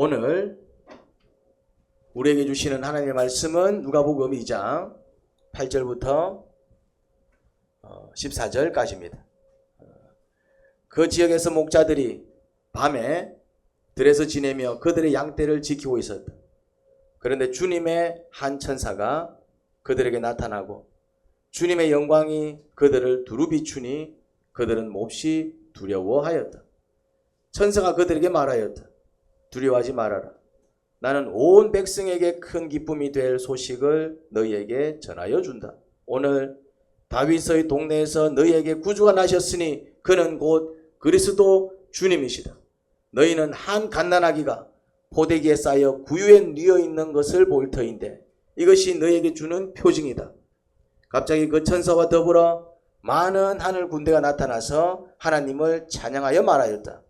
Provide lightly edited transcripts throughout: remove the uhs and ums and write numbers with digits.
오늘 우리에게 주시는 하나님의 말씀은 누가복음 2장 8절부터 14절까지입니다. 그 지역에서 목자들이 밤에 들에서 지내며 그들의 양떼를 지키고 있었다. 그런데 주님의 한 천사가 그들에게 나타나고 주님의 영광이 그들을 두루 비추니 그들은 몹시 두려워하였다. 천사가 그들에게 말하였다. 두려워하지 말아라. 나는 온 백성에게 큰 기쁨이 될 소식을 너희에게 전하여 준다. 오늘 다윗의 동네에서 너희에게 구주가 나셨으니 그는 곧 그리스도 주님이시다. 너희는 한 갓난아기가 포대기에 쌓여 구유에 뉘어 있는 것을 볼 터인데 이것이 너희에게 주는 표징이다. 갑자기 그 천사와 더불어 많은 하늘 군대가 나타나서 하나님을 찬양하여 말하였다.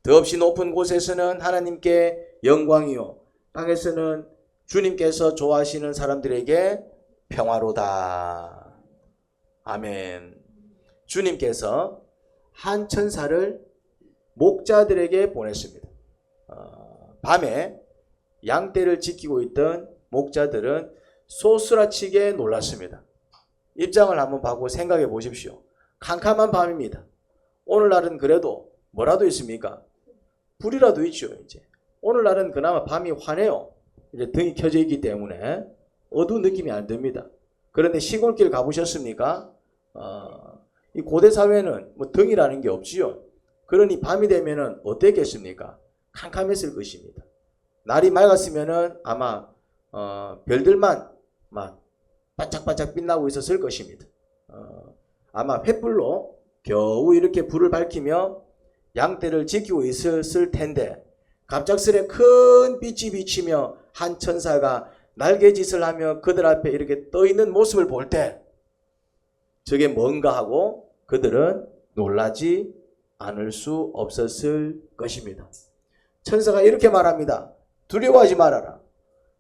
더없이 높은 곳에서는 하나님께 영광이요 땅에서는 주님께서 좋아하시는 사람들에게 평화로다. 아멘. 주님께서 한 천사를 목자들에게 보냈습니다. 밤에 양떼를 지키고 있던 목자들은 소스라치게 놀랐습니다. 입장을 한번 바꾸고 생각해 보십시오. 캄캄한 밤입니다. 오늘날은 그래도 뭐라도 있습니까? 불이라도 있죠. 이제 오늘날은 그나마 밤이 환해요. 이제 등이 켜져 있기 때문에 어두운 느낌이 안 듭니다. 그런데 시골길 가보셨습니까? 이 고대 사회는 뭐 등이라는 게 없지요. 그러니 밤이 되면은 어땠겠습니까? 캄캄했을 것입니다. 날이 맑았으면은 아마 별들만 막 반짝반짝 빛나고 있었을 것입니다. 아마 횃불로 겨우 이렇게 불을 밝히며 양떼를 지키고 있었을 텐데 갑작스레 큰 빛이 비치며 한 천사가 날개짓을 하며 그들 앞에 이렇게 떠 있는 모습을 볼 때 저게 뭔가 하고 그들은 놀라지 않을 수 없었을 것입니다. 천사가 이렇게 말합니다. 두려워하지 말아라.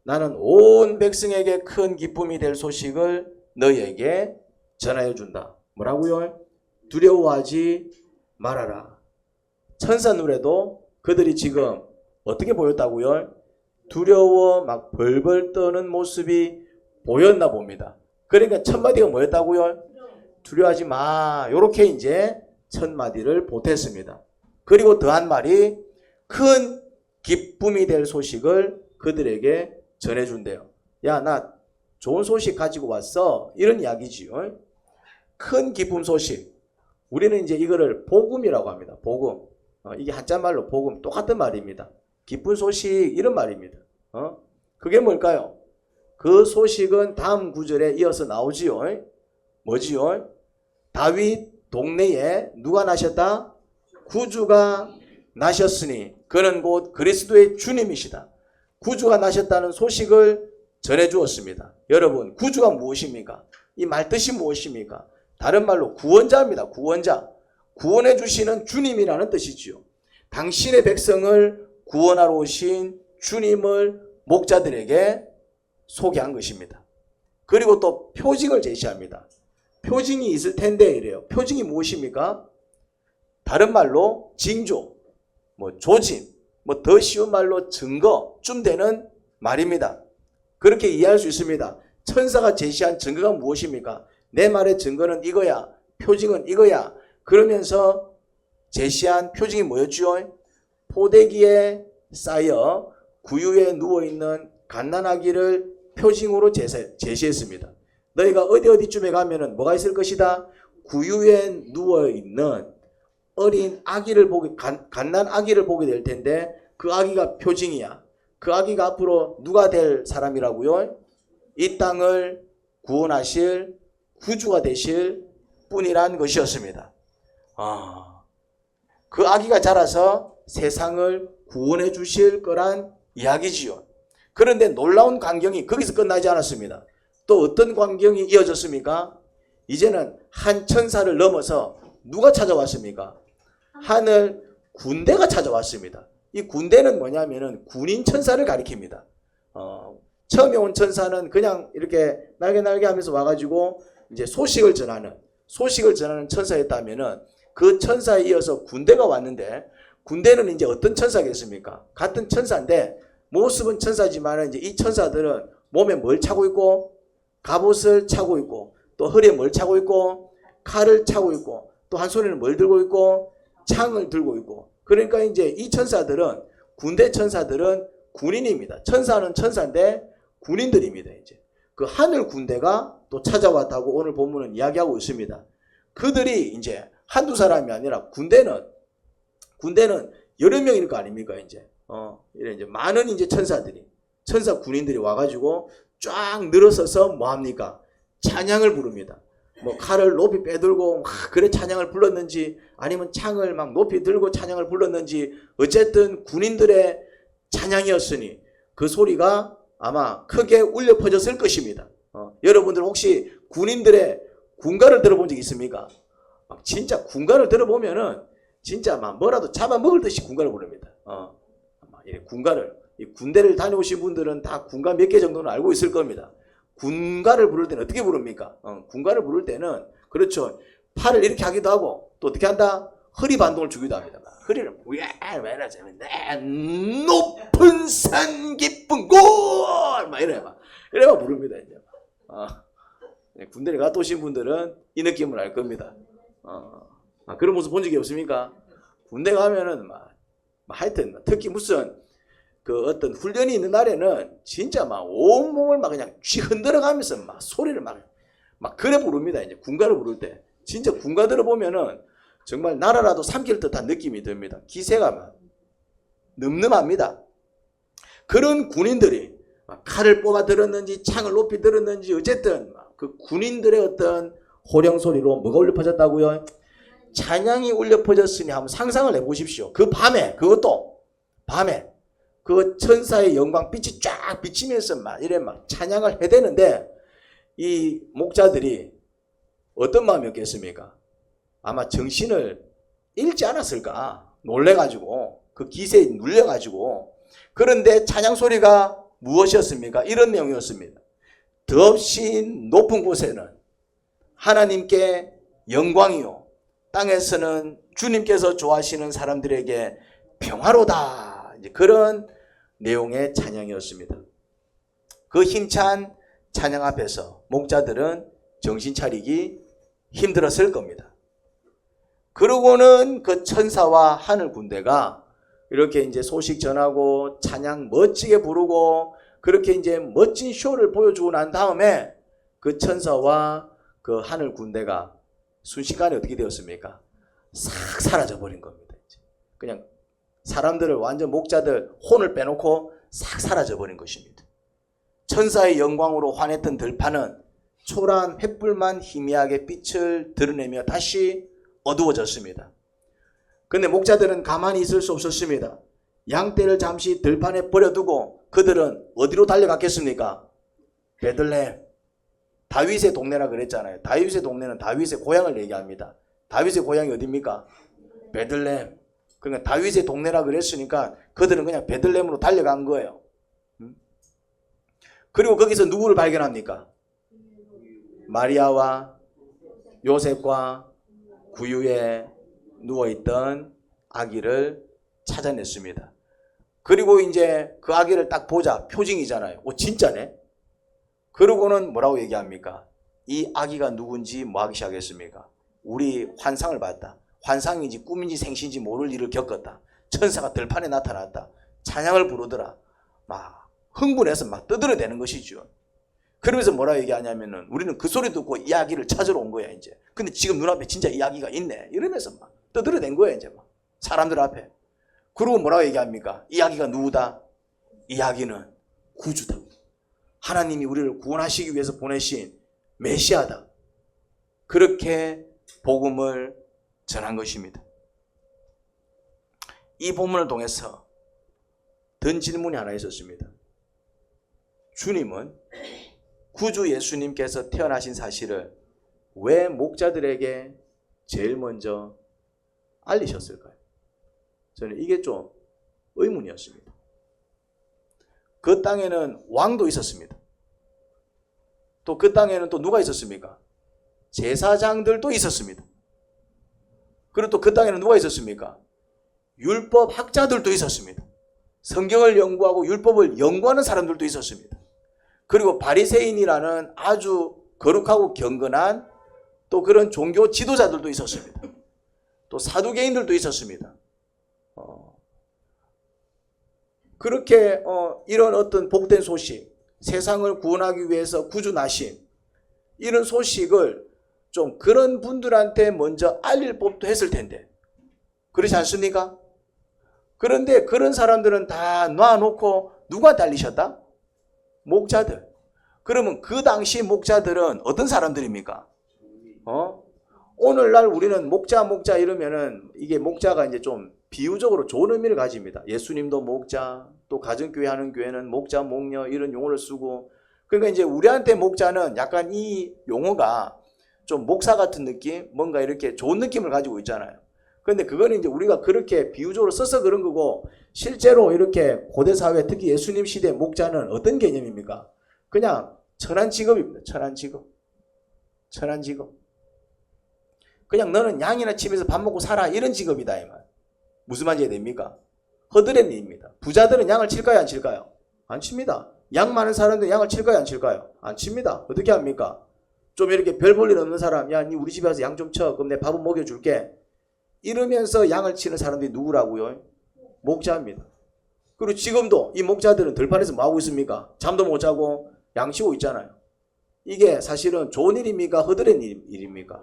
나는 온 백성에게 큰 기쁨이 될 소식을 너희에게 전하여 준다. 뭐라고요? 두려워하지 말아라. 천사 눈에도 그들이 지금 어떻게 보였다고요? 두려워 막 벌벌 떠는 모습이 보였나 봅니다. 그러니까 첫 마디가 뭐였다고요? 두려워하지 마. 요렇게 이제 첫 마디를 보탰습니다. 그리고 더한 말이 큰 기쁨이 될 소식을 그들에게 전해준대요. 야, 나 좋은 소식 가지고 왔어. 이런 이야기지요. 큰 기쁨 소식. 우리는 이제 이거를 복음이라고 합니다. 복음. 이게 한자말로 복음 똑같은 말입니다. 기쁜 소식 이런 말입니다. 그게 뭘까요? 그 소식은 다음 구절에 이어서 나오지요. 뭐지요? 다윗 동네에 누가 나셨다? 구주가 나셨으니 그는 곧 그리스도의 주님이시다. 구주가 나셨다는 소식을 전해주었습니다. 여러분, 구주가 무엇입니까? 이 말뜻이 무엇입니까? 다른 말로 구원자입니다. 구원자. 구원해 주시는 주님이라는 뜻이지요. 당신의 백성을 구원하러 오신 주님을 목자들에게 소개한 것입니다. 그리고 또 표징을 제시합니다. 표징이 있을 텐데 이래요. 표징이 무엇입니까? 다른 말로 징조, 조짐, 더 쉬운 말로 증거쯤 되는 말입니다. 그렇게 이해할 수 있습니다. 천사가 제시한 증거가 무엇입니까? 내 말의 증거는 이거야. 표징은 이거야. 그러면서 제시한 표징이 뭐였죠? 포대기에 쌓여 구유에 누워있는 갓난아기를 표징으로 제시했습니다. 너희가 어디쯤에 가면은 뭐가 있을 것이다? 구유에 누워있는 어린 아기를 갓난 아기를 보게 될 텐데 그 아기가 표징이야. 그 아기가 앞으로 누가 될 사람이라고요? 이 땅을 구원하실 구주가 되실 뿐이란 것이었습니다. 그 아기가 자라서 세상을 구원해 주실 거란 이야기지요. 그런데 놀라운 광경이 거기서 끝나지 않았습니다. 또 어떤 광경이 이어졌습니까? 이제는 한 천사를 넘어서 누가 찾아왔습니까? 하늘 군대가 찾아왔습니다. 이 군대는 뭐냐면은 군인 천사를 가리킵니다. 처음에 온 천사는 그냥 이렇게 날개 하면서 와가지고 이제 소식을 전하는 천사였다면은 그 천사에 이어서 군대가 왔는데 군대는 이제 어떤 천사겠습니까? 같은 천사인데 모습은 천사지만 이제 이 천사들은 몸에 뭘 차고 있고 갑옷을 차고 있고 또 허리에 뭘 차고 있고 칼을 차고 있고 또 한 손에는 뭘 들고 있고 창을 들고 있고 그러니까 이제 이 천사들은 군대 천사들은 군인입니다. 천사는 천사인데 군인들입니다. 이제 그 하늘 군대가 또 찾아왔다고 오늘 본문은 이야기하고 있습니다. 그들이 이제 한두 사람이 아니라 군대는 여러 명일 거 아닙니까? 이제 많은 이제 천사들이 천사 군인들이 와가지고 쫙 늘어서서 뭐 합니까? 찬양을 부릅니다. 뭐 칼을 높이 빼들고 막 그래 찬양을 불렀는지 아니면 창을 막 높이 들고 찬양을 불렀는지 어쨌든 군인들의 찬양이었으니 그 소리가 아마 크게 울려 퍼졌을 것입니다. 여러분들 혹시 군인들의 군가를 들어본 적 있습니까? 막 진짜 군가를 들어보면은 진짜 막 뭐라도 잡아먹을 듯이 군가를 부릅니다. 군가를 이 군대를 다녀오신 분들은 다 군가 몇 개 정도는 알고 있을 겁니다. 군가를 부를 때는 어떻게 부릅니까? 군가를 부를 때는 그렇죠. 팔을 이렇게 하기도 하고 또 어떻게 한다? 허리 반동을 주기도 합니다. 허리를 높은 산 깊은 곳 막 이래 막 부릅니다. 이제 군대를 갔다 오신 분들은 이 느낌을 알 겁니다. 그런 모습 본 적이 없습니까? 군대 가면은 하여튼 특히 무슨 그 어떤 훈련이 있는 날에는 진짜 막 온몸을 막 그냥 쥐 흔들어 가면서 막 소리를 막 그래 부릅니다. 이제 군가를 부를 때 진짜 군가 들어보면은 정말 나라라도 삼킬 듯한 느낌이 듭니다. 기세가 막 늠름합니다. 그런 군인들이 막 칼을 뽑아 들었는지 창을 높이 들었는지 어쨌든 그 군인들의 어떤 호령 소리로 뭐가 울려 퍼졌다고요? 찬양이 울려 퍼졌으니 한번 상상을 해보십시오. 그 밤에 그것도 밤에 그 천사의 영광 빛이 쫙 비치면서 막 찬양을 해대는데 이 목자들이 어떤 마음이었겠습니까? 아마 정신을 잃지 않았을까? 놀래가지고 그 기세에 눌려가지고 그런데 찬양 소리가 무엇이었습니까? 이런 내용이었습니다. 더없이 높은 곳에는 하나님께 영광이요 땅에서는 주님께서 좋아하시는 사람들에게 평화로다. 이제 그런 내용의 찬양이었습니다. 그 힘찬 찬양 앞에서 목자들은 정신 차리기 힘들었을 겁니다. 그러고는 그 천사와 하늘 군대가 이렇게 이제 소식 전하고 찬양 멋지게 부르고 그렇게 이제 멋진 쇼를 보여주고 난 다음에 그 천사와 그 하늘 군대가 순식간에 어떻게 되었습니까? 싹 사라져 버린 겁니다. 그냥 사람들을 완전 목자들 혼을 빼놓고 싹 사라져 버린 것입니다. 천사의 영광으로 환했던 들판은 초라한 횃불만 희미하게 빛을 드러내며 다시 어두워졌습니다. 그런데 목자들은 가만히 있을 수 없었습니다. 양떼를 잠시 들판에 버려두고 그들은 어디로 달려갔겠습니까? 베들레헴. 다윗의 동네라 그랬잖아요. 다윗의 동네는 다윗의 고향을 얘기합니다. 다윗의 고향이 어디입니까? 베들레헴. 그러니까 다윗의 동네라 그랬으니까 그들은 그냥 베들레헴으로 달려간 거예요. 그리고 거기서 누구를 발견합니까? 마리아와 요셉과 구유에 누워있던 아기를 찾아냈습니다. 그리고 이제 그 아기를 딱 보자. 표징이잖아요. 진짜네. 그러고는 뭐라고 얘기합니까? 이 아기가 누군지 뭐 하기 시작했습니까? 우리 환상을 봤다. 환상인지 꿈인지 생신인지 모를 일을 겪었다. 천사가 들판에 나타났다. 찬양을 부르더라. 막 흥분해서 막 떠들어대는 것이죠. 그러면서 뭐라고 얘기하냐면은 우리는 그 소리 듣고 이 아기를 찾으러 온 거야 이제. 근데 지금 눈앞에 진짜 이 아기가 있네. 이러면서 막 떠들어댄 거야 이제 막 사람들 앞에. 그리고 뭐라고 얘기합니까? 이 아기가 누구다? 이 아기는 구주다. 하나님이 우리를 구원하시기 위해서 보내신 메시아다. 그렇게 복음을 전한 것입니다. 이 본문을 통해서 든 질문이 하나 있었습니다. 주님은 구주 예수님께서 태어나신 사실을 왜 목자들에게 제일 먼저 알리셨을까요? 저는 이게 좀 의문이었습니다. 그 땅에는 왕도 있었습니다. 또 그 땅에는 또 누가 있었습니까? 제사장들도 있었습니다. 그리고 또 그 땅에는 누가 있었습니까? 율법 학자들도 있었습니다. 성경을 연구하고 율법을 연구하는 사람들도 있었습니다. 그리고 바리새인이라는 아주 거룩하고 경건한 또 그런 종교 지도자들도 있었습니다. 또 사두개인들도 있었습니다. 그렇게 이런 어떤 복된 소식, 세상을 구원하기 위해서 구주 나신 이런 소식을 좀 그런 분들한테 먼저 알릴 법도 했을 텐데 그렇지 않습니까? 그런데 그런 사람들은 다 놔놓고 누구한테 알리셨다? 목자들. 그러면 그 당시 목자들은 어떤 사람들입니까? 오늘날 우리는 목자 이러면은 이게 목자가 이제 좀 비유적으로 좋은 의미를 가집니다. 예수님도 목자, 또 가정교회 하는 교회는 목자, 목녀 이런 용어를 쓰고, 그러니까 이제 우리한테 목자는 약간 이 용어가 좀 목사 같은 느낌, 뭔가 이렇게 좋은 느낌을 가지고 있잖아요. 그런데 그거는 이제 우리가 그렇게 비유적으로 써서 그런 거고, 실제로 이렇게 고대 사회, 특히 예수님 시대 목자는 어떤 개념입니까? 그냥 천한 직업입니다. 천한 직업. 천한 직업. 그냥 너는 양이나 치면서 밥 먹고 살아 이런 직업이다 이 말. 무슨 말인지 됩니까? 허드렛 일입니다. 부자들은 양을 칠까요 안 칠까요? 안 칩니다. 양 많은 사람들은 양을 칠까요 안 칠까요? 안 칩니다. 어떻게 합니까? 좀 이렇게 별 볼 일 없는 사람, 야 니 우리 집에 와서 양 좀 쳐. 그럼 내 밥은 먹여줄게. 이러면서 양을 치는 사람들이 누구라고요? 목자입니다. 그리고 지금도 이 목자들은 들판에서 뭐하고 있습니까? 잠도 못 자고 양 치고 있잖아요. 이게 사실은 좋은 일입니까? 허드렛 일입니까?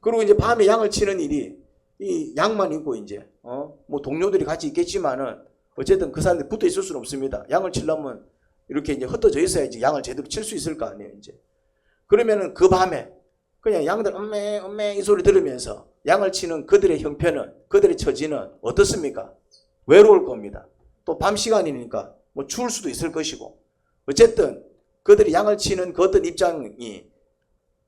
그리고 이제 밤에 양을 치는 일이 이 양만 있고 이제 뭐 동료들이 같이 있겠지만은 어쨌든 그 사람들이 붙어 있을 수는 없습니다. 양을 치려면 이렇게 이제 흩어져 있어야지 양을 제대로 칠 수 있을 거 아니에요, 이제. 그러면은 그 밤에 그냥 양들 엄매 이 소리 들으면서 양을 치는 그들의 형편은, 그들의 처지는 어떻습니까? 외로울 겁니다. 또 밤 시간이니까 뭐 추울 수도 있을 것이고, 어쨌든 그들이 양을 치는 그 어떤 입장이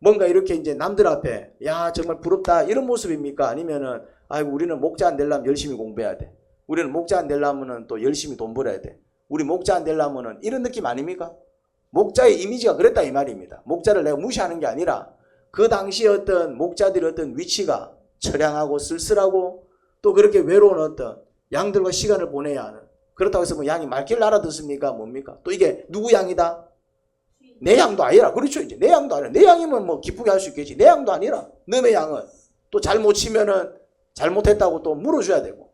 뭔가 이렇게 이제 남들 앞에 야 정말 부럽다 이런 모습입니까? 아니면은 아이고 우리는 목자 안 되려면 열심히 공부해야 돼. 우리는 목자 안 되려면은 또 열심히 돈 벌어야 돼. 우리 목자 안 되려면은 이런 느낌 아닙니까? 목자의 이미지가 그랬다 이 말입니다. 목자를 내가 무시하는 게 아니라 그 당시 어떤 목자들의 어떤 위치가 처량하고 쓸쓸하고 또 그렇게 외로운 어떤 양들과 시간을 보내야 하는, 그렇다고 해서 뭐 양이 말귀를 알아듣습니까? 뭡니까? 또 이게 누구 양이다? 내 양도 아니라. 그렇죠. 이제 내 양도 아니라. 내 양이면 뭐 기쁘게 할 수 있겠지. 내 양도 아니라. 너의 양은 또 잘못 치면은 잘못했다고 또 물어줘야 되고.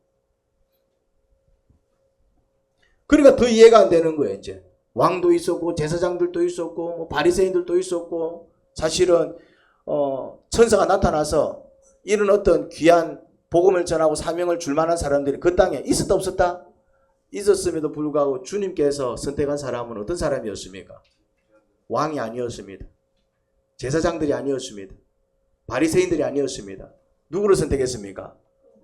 그러니까 더 이해가 안 되는 거예요, 이제. 왕도 있었고, 제사장들도 있었고, 뭐 바리새인들도 있었고, 사실은, 천사가 나타나서 이런 어떤 귀한 복음을 전하고 사명을 줄 만한 사람들이 그 땅에 있었다 없었다? 있었음에도 불구하고 주님께서 선택한 사람은 어떤 사람이었습니까? 왕이 아니었습니다. 제사장들이 아니었습니다. 바리새인들이 아니었습니다. 누구를 선택했습니까?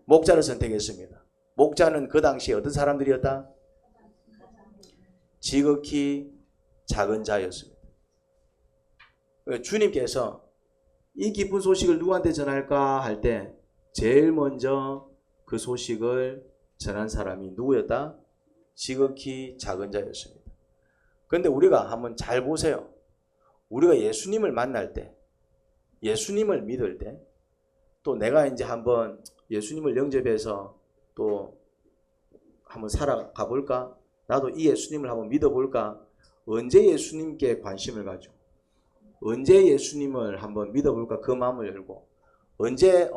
목자를 선택했습니다. 목자는 그 당시에 어떤 사람들이었다? 지극히 작은 자였습니다. 주님께서 이 기쁜 소식을 누구한테 전할까 할 때 제일 먼저 그 소식을 전한 사람이 누구였다? 지극히 작은 자였습니다. 그런데 우리가 한번 잘 보세요. 우리가 예수님을 만날 때, 예수님을 믿을 때, 또 내가 이제 한번 예수님을 영접해서 또 한번 살아가 볼까? 나도 이 예수님을 한번 믿어볼까? 언제 예수님께 관심을 가지고, 언제 예수님을 한번 믿어볼까? 그 마음을 열고, 언제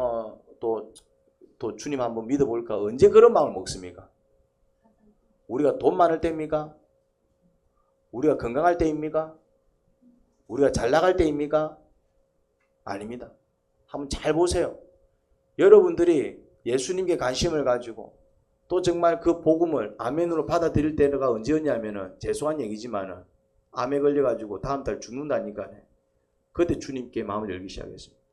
또 주님 한번 믿어볼까? 언제 그런 마음을 먹습니까? 우리가 돈 많을 때입니까? 우리가 건강할 때입니까? 우리가 잘 나갈 때입니까? 아닙니다. 한번 잘 보세요. 여러분들이 예수님께 관심을 가지고 또 정말 그 복음을 아멘으로 받아들일 때가 언제였냐면은, 죄송한 얘기지만은 암에 걸려가지고 다음 달 죽는다니까요. 그때 주님께 마음을 열기 시작했습니다.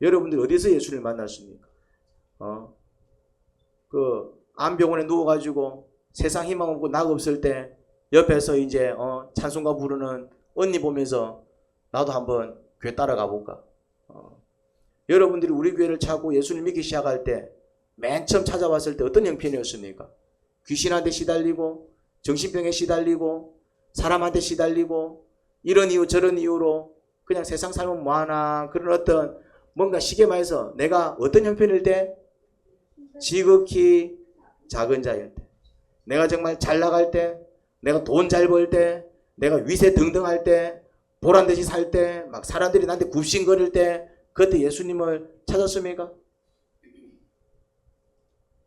여러분들이 어디서 예수를 만났습니까? 그 암병원에 누워가지고 세상 희망 없고 낙 없을 때 옆에서 이제 찬송가 부르는 언니 보면서 나도 한번 교회 따라가 볼까? 여러분들이 우리 교회를 찾고 예수를 믿기 시작할 때 맨 처음 찾아왔을 때 어떤 형편이었습니까? 귀신한테 시달리고, 정신병에 시달리고, 사람한테 시달리고, 이런 이유 저런 이유로 그냥 세상 살면 뭐하나, 그런 어떤 뭔가 쉽게 말해서 내가 어떤 형편일 때? 지극히 작은 자일 때, 내가 정말 잘 나갈 때, 내가 돈 잘 벌 때, 내가 위세 등등할 때, 보란듯이 살 때, 막 사람들이 나한테 굽신거릴 때, 그때 예수님을 찾았습니까?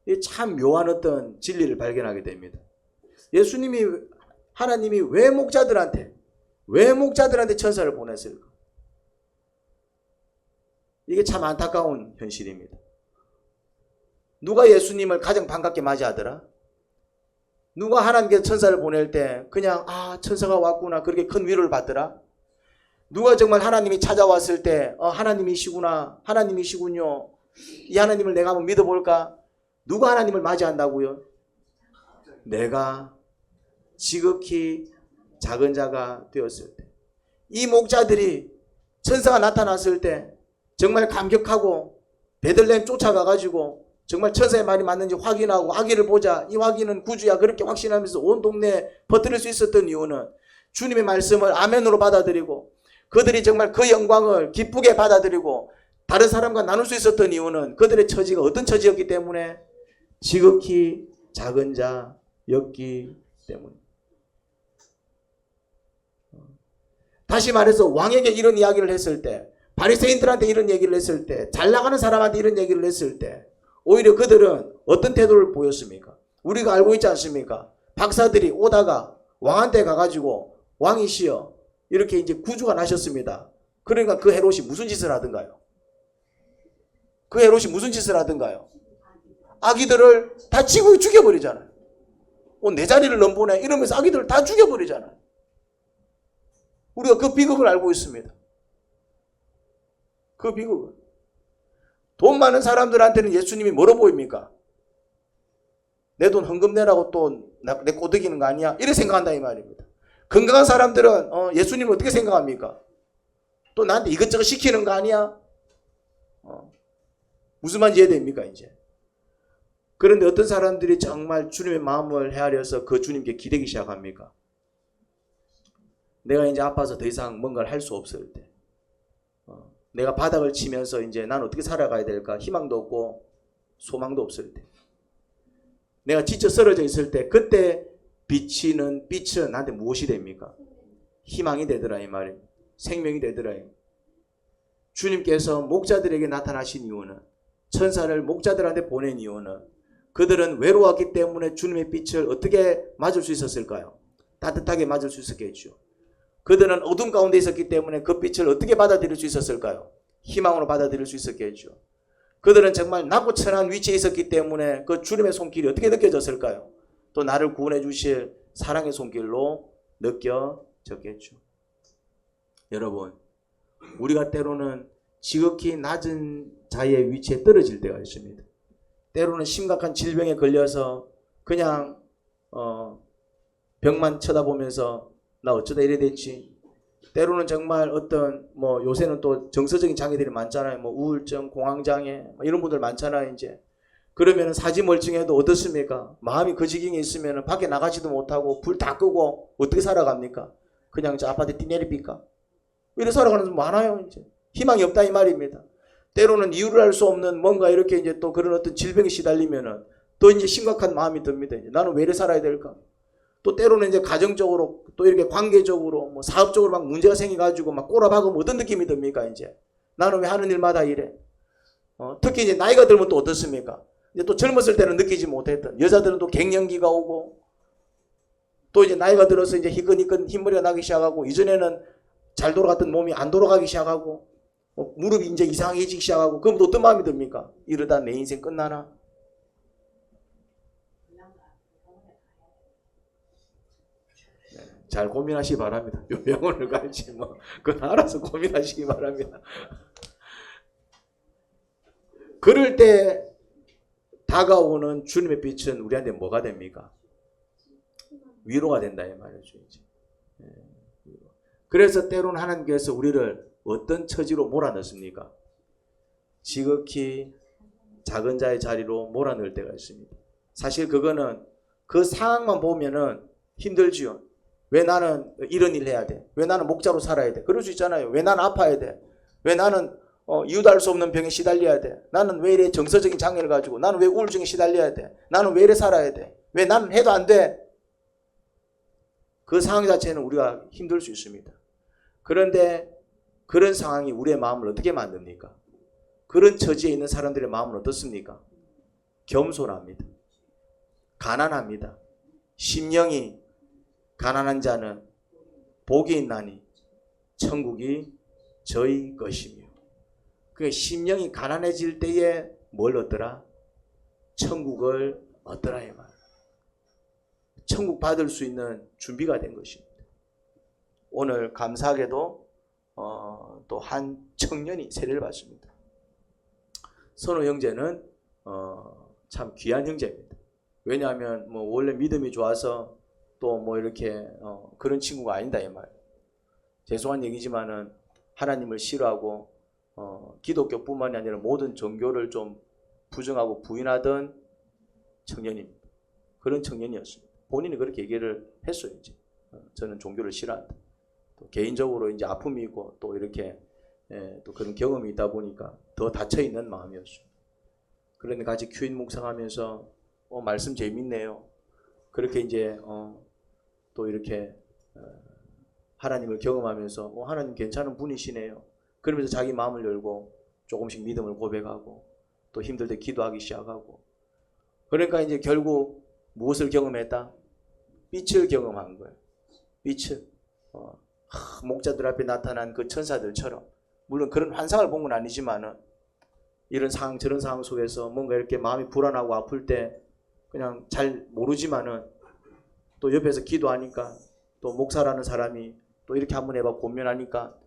이 참 묘한 어떤 진리를 발견하게 됩니다. 예수님이, 하나님이 왜 목자들한테 천사를 보냈을까? 이게 참 안타까운 현실입니다. 누가 예수님을 가장 반갑게 맞이하더라? 누가 하나님께서 천사를 보낼 때 그냥 천사가 왔구나 그렇게 큰 위로를 받더라? 누가 정말 하나님이 찾아왔을 때 하나님이시구나, 하나님이시군요, 이 하나님을 내가 한번 믿어볼까? 누가 하나님을 맞이한다고요? 내가 지극히 작은 자가 되었을 때, 이 목자들이 천사가 나타났을 때 정말 감격하고 베들레헴 쫓아가가지고 정말 천사의 말이 맞는지 확인하고 확인을 보자, 이 확인은 구주야 그렇게 확신하면서 온 동네에 퍼뜨릴 수 있었던 이유는 주님의 말씀을 아멘으로 받아들이고 그들이 정말 그 영광을 기쁘게 받아들이고 다른 사람과 나눌 수 있었던 이유는 그들의 처지가 어떤 처지였기 때문에 지극히 작은 자였기 때문에. 다시 말해서 왕에게 이런 이야기를 했을 때, 바리새인들한테 이런 얘기를 했을 때, 잘 나가는 사람한테 이런 얘기를 했을 때 오히려 그들은 어떤 태도를 보였습니까? 우리가 알고 있지 않습니까? 박사들이 오다가 왕한테 가가지고 왕이시여 이렇게 이제 구주가 나셨습니다. 그러니까 그 헤롯이 무슨 짓을 하던가요? 그 헤롯이 무슨 짓을 하던가요? 아기들을 다 치고 죽여버리잖아요. 내 자리를 넘보내 이러면서 아기들을 다 죽여버리잖아요. 우리가 그 비극을 알고 있습니다. 그 비극을. 돈 많은 사람들한테는 예수님이 뭐로 보입니까? 내 돈 헌금 내라고 또 내 꼬드기는 거 아니야? 이렇게 생각한다 이 말입니다. 건강한 사람들은 예수님을 어떻게 생각합니까? 또 나한테 이것저것 시키는 거 아니야? 무슨 말인지 이해됩니까 이제? 그런데 어떤 사람들이 정말 주님의 마음을 헤아려서 그 주님께 기대기 시작합니까? 내가 이제 아파서 더 이상 뭔가를 할 수 없을 때, 내가 바닥을 치면서 이제 난 어떻게 살아가야 될까? 희망도 없고 소망도 없을 때, 내가 지쳐 쓰러져 있을 때, 그때 비치는 빛은 나한테 무엇이 됩니까? 희망이 되더라 이 말입니다. 생명이 되더라. 주님께서 목자들에게 나타나신 이유는, 천사를 목자들한테 보낸 이유는 그들은 외로웠기 때문에 주님의 빛을 어떻게 맞을 수 있었을까요? 따뜻하게 맞을 수 있었겠죠. 그들은 어둠 가운데 있었기 때문에 그 빛을 어떻게 받아들일 수 있었을까요? 희망으로 받아들일 수 있었겠죠. 그들은 정말 낮고 천한 위치에 있었기 때문에 그 주님의 손길이 어떻게 느껴졌을까요? 또 나를 구원해 주실 사랑의 손길로 느껴졌겠죠. 여러분, 우리가 때로는 지극히 낮은 자의 위치에 떨어질 때가 있습니다. 때로는 심각한 질병에 걸려서 그냥 병만 쳐다보면서 나 어쩌다 이래 됐지. 때로는 정말 어떤 요새는 또 정서적인 장애들이 많잖아요. 우울증, 공황장애 이런 분들 많잖아요. 이제 그러면 사지멀쩡해도 어떻습니까? 마음이 그 지경에 있으면 밖에 나가지도 못하고 불 다 끄고 어떻게 살아갑니까? 그냥 저 아파트 뛰내립니까? 이렇게 살아가는 분 많아요. 이제 희망이 없다 이 말입니다. 때로는 이유를 알 수 없는 뭔가 이렇게 이제 또 그런 어떤 질병에 시달리면은 또 이제 심각한 마음이 듭니다. 이제 나는 왜 이래 살아야 될까? 또 때로는 이제 가정적으로 또 이렇게 관계적으로 사업적으로 막 문제가 생겨가지고 막 꼬라박으면 어떤 느낌이 듭니까? 이제 나는 왜 하는 일마다 이래? 특히 이제 나이가 들면 또 어떻습니까? 이제 또 젊었을 때는 느끼지 못했던 여자들은 또 갱년기가 오고 또 이제 나이가 들어서 이제 희끈희끈 흰머리가 나기 시작하고 이전에는 잘 돌아갔던 몸이 안 돌아가기 시작하고 무릎이 이제 이상해지기 시작하고 그럼 또 어떤 마음이 듭니까? 이러다 내 인생 끝나나? 잘 고민하시기 바랍니다. 병원을 갈지 그건 알아서 고민하시기 바랍니다. 그럴 때 다가오는 주님의 빛은 우리한테 뭐가 됩니까? 위로가 된다 이 말이죠. 그래서 때로는 하나님께서 우리를 어떤 처지로 몰아넣습니까? 지극히 작은 자의 자리로 몰아넣을 때가 있습니다. 사실 그거는 그 상황만 보면은 힘들지요. 왜 나는 이런 일 해야 돼? 왜 나는 목자로 살아야 돼? 그럴 수 있잖아요. 왜 나는 아파야 돼? 왜 나는 이유도 알 수 없는 병에 시달려야 돼? 나는 왜 이래 정서적인 장애를 가지고, 나는 왜 우울증에 시달려야 돼? 나는 왜 이래 살아야 돼? 왜 나는 해도 안 돼? 그 상황 자체는 우리가 힘들 수 있습니다. 그런데 그런 상황이 우리의 마음을 어떻게 만듭니까? 그런 처지에 있는 사람들의 마음은 어떻습니까? 겸손합니다. 가난합니다. 심령이 가난한 자는 복이 있나니 천국이 저희 것이며. 그 심령이 가난해질 때에 뭘 얻더라? 천국을 얻더라 이 말. 천국 받을 수 있는 준비가 된 것입니다. 오늘 감사하게도 또 한 청년이 세례를 받습니다. 선호 형제는 참 귀한 형제입니다. 왜냐하면 뭐 원래 믿음이 좋아서 또 뭐 이렇게 그런 친구가 아니다 이 말. 죄송한 얘기지만은 하나님을 싫어하고 기독교뿐만이 아니라 모든 종교를 좀 부정하고 부인하던 청년입니다. 그런 청년이었습니다. 본인이 그렇게 얘기를 했어요. 이제 저는 종교를 싫어한다. 또 개인적으로 이제 아픔이 있고 또 이렇게 또 그런 경험이 있다 보니까 더 닫혀 있는 마음이었습니다. 그런데 같이 큐인 묵상하면서 말씀 재밌네요. 그렇게 이제 또 이렇게 하나님을 경험하면서 하나님 괜찮은 분이시네요. 그러면서 자기 마음을 열고 조금씩 믿음을 고백하고 또 힘들 때 기도하기 시작하고. 그러니까 이제 결국 무엇을 경험했다? 빛을 경험한 거예요. 빛을. 목자들 앞에 나타난 그 천사들처럼, 물론 그런 환상을 본 건 아니지만은 이런 상황 저런 상황 속에서 뭔가 이렇게 마음이 불안하고 아플 때 그냥 잘 모르지만은 또 옆에서 기도하니까 또 목사라는 사람이 또 이렇게 한번 해봐 권면하니까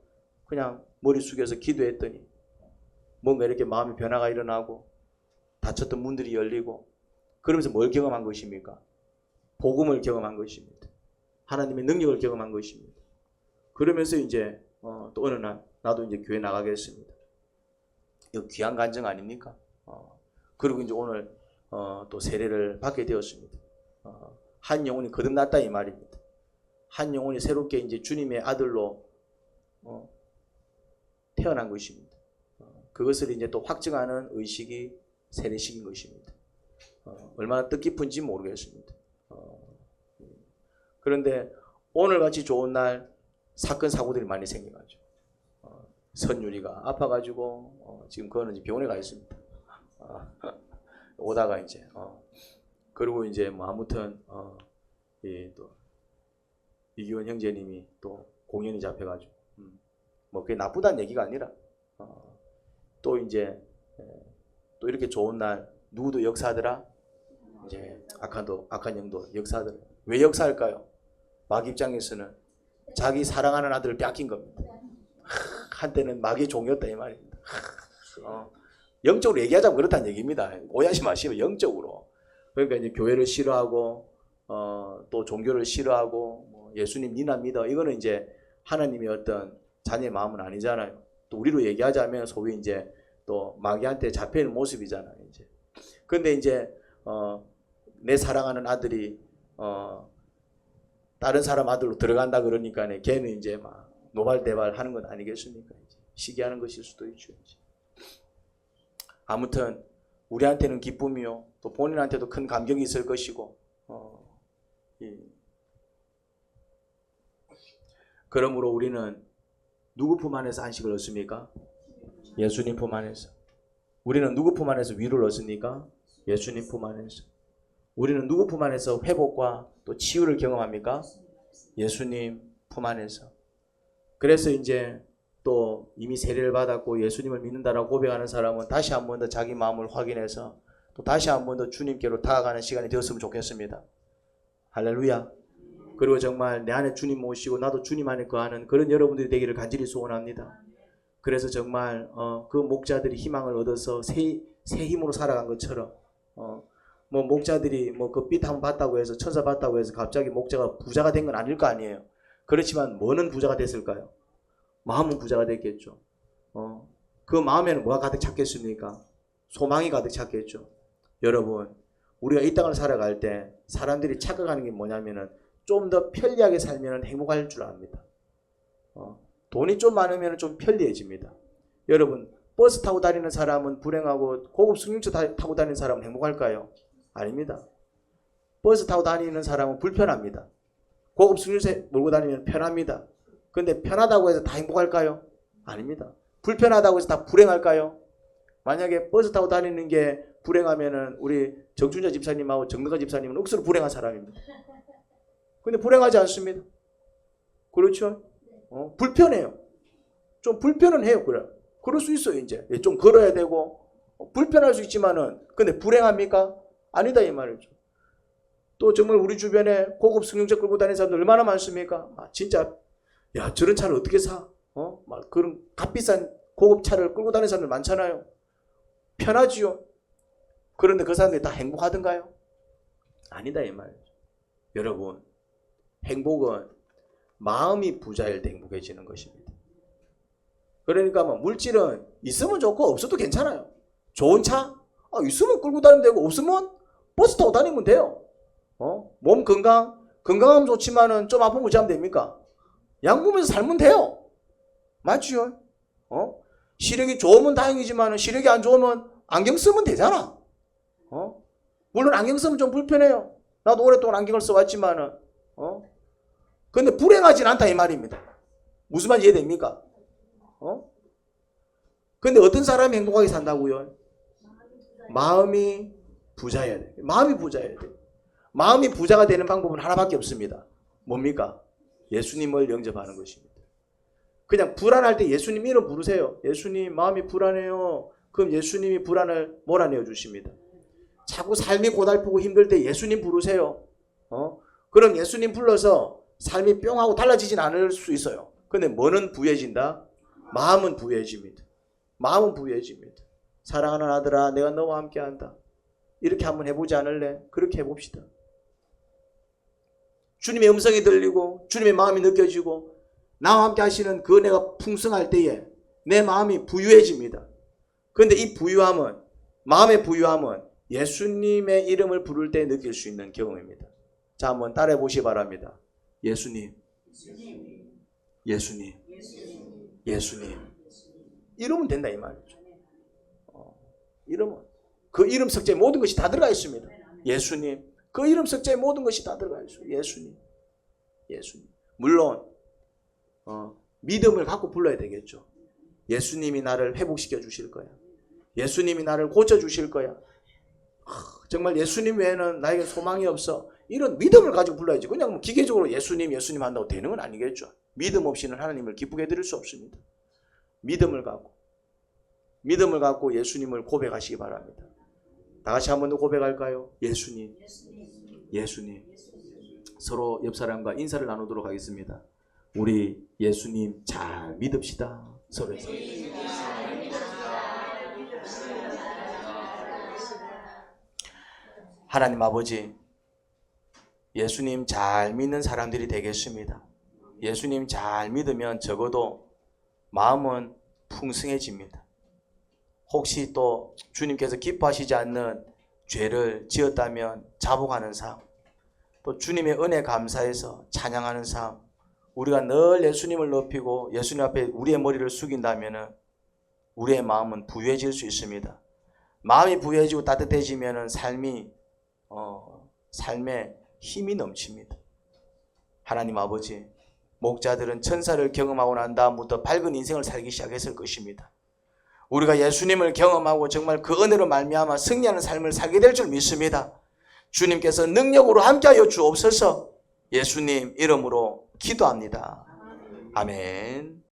그냥 머리 숙여서 기도했더니 뭔가 이렇게 마음의 변화가 일어나고 닫혔던 문들이 열리고, 그러면서 뭘 경험한 것입니까? 복음을 경험한 것입니다. 하나님의 능력을 경험한 것입니다. 그러면서 이제 또 어느 날 나도 이제 교회 나가겠습니다. 이거 귀한 간증 아닙니까? 그리고 이제 오늘 또 세례를 받게 되었습니다. 한 영혼이 거듭났다 이 말입니다. 한 영혼이 새롭게 이제 주님의 아들로 태어난 것입니다. 그것을 이제 또 확증하는 의식이 세례식인 것입니다. 얼마나 뜻깊은지 모르겠습니다. 그런데 오늘같이 좋은 날 사건 사고들이 많이 생겨가지고 선율이가 아파가지고 지금 그거는 병원에 가 있습니다. 오다가 이제 그리고 이제 뭐 아무튼 또 이기원 형제님이 또 공연이 잡혀가지고 뭐 그게 나쁘다는 얘기가 아니라 또 이제 또 이렇게 좋은 날 누구도 역사하더라. 이제 악한 영도 역사하더라. 왜 역사할까요? 마귀 입장에서는 자기 사랑하는 아들을 뺏긴 겁니다. 한때는 마귀의 종이었다 이 말입니다. 영적으로 얘기하자면 그렇다는 얘기입니다. 오해하지 마시고 영적으로. 그러니까 이제 교회를 싫어하고 또 종교를 싫어하고 뭐 예수님 니나 믿어, 이거는 이제 하나님의 어떤 자녀의 마음은 아니잖아요. 또 우리로 얘기하자면 소위 이제 또 마귀한테 잡혀있는 모습이잖아요. 이제. 근데 이제 내 사랑하는 아들이 다른 사람 아들로 들어간다 그러니까 걔는 이제 막 노발대발 하는 건 아니겠습니까? 이제 시기하는 것일 수도 있죠. 이제. 아무튼 우리한테는 기쁨이요, 또 본인한테도 큰 감격이 있을 것이고 그러므로 우리는 누구 품 안에서 안식을 얻습니까? 예수님 품 안에서. 우리는 누구 품 안에서 위로를 얻습니까? 예수님 품 안에서. 우리는 누구 품 안에서 회복과 또 치유를 경험합니까? 예수님 품 안에서. 그래서 이제 또 이미 세례를 받았고 예수님을 믿는다라고 고백하는 사람은 다시 한 번 더 자기 마음을 확인해서 또 다시 한 번 더 주님께로 다가가는 시간이 되었으면 좋겠습니다. 할렐루야. 그리고 정말 내 안에 주님 모시고 나도 주님 안에 거하는 그런 여러분들이 되기를 간절히 소원합니다. 그래서 정말 그 목자들이 희망을 얻어서 새 힘으로 살아간 것처럼 뭐 목자들이 뭐 그 빛 한번 봤다고 해서 천사 봤다고 해서 갑자기 목자가 부자가 된 건 아닐 거 아니에요. 그렇지만 뭐는 부자가 됐을까요? 마음은 부자가 됐겠죠. 그 마음에는 뭐가 가득 찼겠습니까? 소망이 가득 찼겠죠. 여러분, 우리가 이 땅을 살아갈 때 사람들이 착각하는 게 뭐냐면은 좀 더 편리하게 살면 행복할 줄 압니다. 돈이 좀 많으면 좀 편리해집니다. 여러분, 버스 타고 다니는 사람은 불행하고 고급 승용차 타고 다니는 사람은 행복할까요? 아닙니다. 버스 타고 다니는 사람은 불편합니다. 고급 승용차 몰고 다니면 편합니다. 근데 편하다고 해서 다 행복할까요? 아닙니다. 불편하다고 해서 다 불행할까요? 만약에 버스 타고 다니는 게 불행하면은 우리 정준자 집사님하고 정덕아 집사님은 억수로 불행한 사람입니다. 근데 불행하지 않습니다. 그렇죠? 불편해요. 좀 불편은 해요. 그럴 수 있어요. 이제 좀 걸어야 되고 불편할 수 있지만은 근데 불행합니까? 아니다 이 말이죠. 또 정말 우리 주변에 고급 승용차 끌고 다니는 사람들 얼마나 많습니까? 진짜 야 저런 차를 어떻게 사? 막 그런 값비싼 고급 차를 끌고 다니는 사람들 많잖아요. 편하지요. 그런데 그 사람들이 다 행복하던가요? 아니다 이 말이죠. 여러분 행복은 마음이 부자일 때 행복해지는 것입니다. 그러니까 뭐 물질은 있으면 좋고 없어도 괜찮아요. 좋은 차 있으면 끌고 다니면 되고 없으면 버스 타고 다니면 돼요. 몸 건강하면 좋지만은 좀 아프면 어찌하면 됩니까? 약 먹으면서 살면 돼요. 맞지요? 시력이 좋으면 다행이지만은 시력이 안 좋으면 안경 쓰면 되잖아. 물론 안경 쓰면 좀 불편해요. 나도 오랫동안 안경을 써왔지만은 근데 불행하진 않다 이 말입니다. 무슨 말인지 이해됩니까? 근데 어떤 사람이 행복하게 산다고요? 마음이 부자여야 돼. 마음이 부자여야 돼. 마음이 부자가 되는 방법은 하나밖에 없습니다. 뭡니까? 예수님을 영접하는 것입니다. 그냥 불안할 때 예수님 이름 부르세요. 예수님 마음이 불안해요. 그럼 예수님이 불안을 몰아내어 주십니다. 자꾸 삶이 고달프고 힘들 때 예수님 부르세요. 그럼 예수님 불러서 삶이 뿅 하고 달라지진 않을 수 있어요. 근데 뭐는 부유해진다? 마음은 부유해집니다. 마음은 부유해집니다. 사랑하는 아들아 내가 너와 함께한다. 이렇게 한번 해보지 않을래? 그렇게 해봅시다. 주님의 음성이 들리고 주님의 마음이 느껴지고 나와 함께 하시는 그 은혜가 풍성할 때에 내 마음이 부유해집니다. 그런데 이 부유함은 마음의 부유함은 예수님의 이름을 부를 때 느낄 수 있는 경험입니다. 자 한번 따라해 보시기 바랍니다. 예수님 예수님 예수님 이러면 된다 이 말이죠. 이름은 그 이름 석자에 모든 것이 다 들어가 있습니다. 예수님 그 이름 석자에 모든 것이 다 들어가 있어요. 예수님 예수님 물론 믿음을 갖고 불러야 되겠죠. 예수님이 나를 회복시켜 주실 거야. 예수님이 나를 고쳐 주실 거야. 정말 예수님 외에는 나에게 소망이 없어. 이런 믿음을 가지고 불러야지. 그냥 뭐 기계적으로 예수님 예수님 한다고 되는 건 아니겠죠. 믿음 없이는 하나님을 기쁘게 해드릴 수 없습니다. 믿음을 갖고 예수님을 고백하시기 바랍니다. 다 같이 한 번 더 고백할까요? 예수님 예수님 서로 옆 사람과 인사를 나누도록 하겠습니다. 우리 예수님 잘 믿읍시다. 서로에서 하나님 아버지 예수님 잘 믿는 사람들이 되겠습니다. 예수님 잘 믿으면 적어도 마음은 풍성해집니다. 혹시 또 주님께서 기뻐하시지 않는 죄를 지었다면 자복하는 삶, 또 주님의 은혜 감사해서 찬양하는 삶, 우리가 늘 예수님을 높이고 예수님 앞에 우리의 머리를 숙인다면 우리의 마음은 부유해질 수 있습니다. 마음이 부유해지고 따뜻해지면 삶에 힘이 넘칩니다. 하나님 아버지, 목자들은 천사를 경험하고 난 다음부터 밝은 인생을 살기 시작했을 것입니다. 우리가 예수님을 경험하고 정말 그 은혜로 말미암아 승리하는 삶을 살게 될 줄 믿습니다. 주님께서 능력으로 함께하여 주옵소서. 예수님 이름으로 기도합니다. 아멘.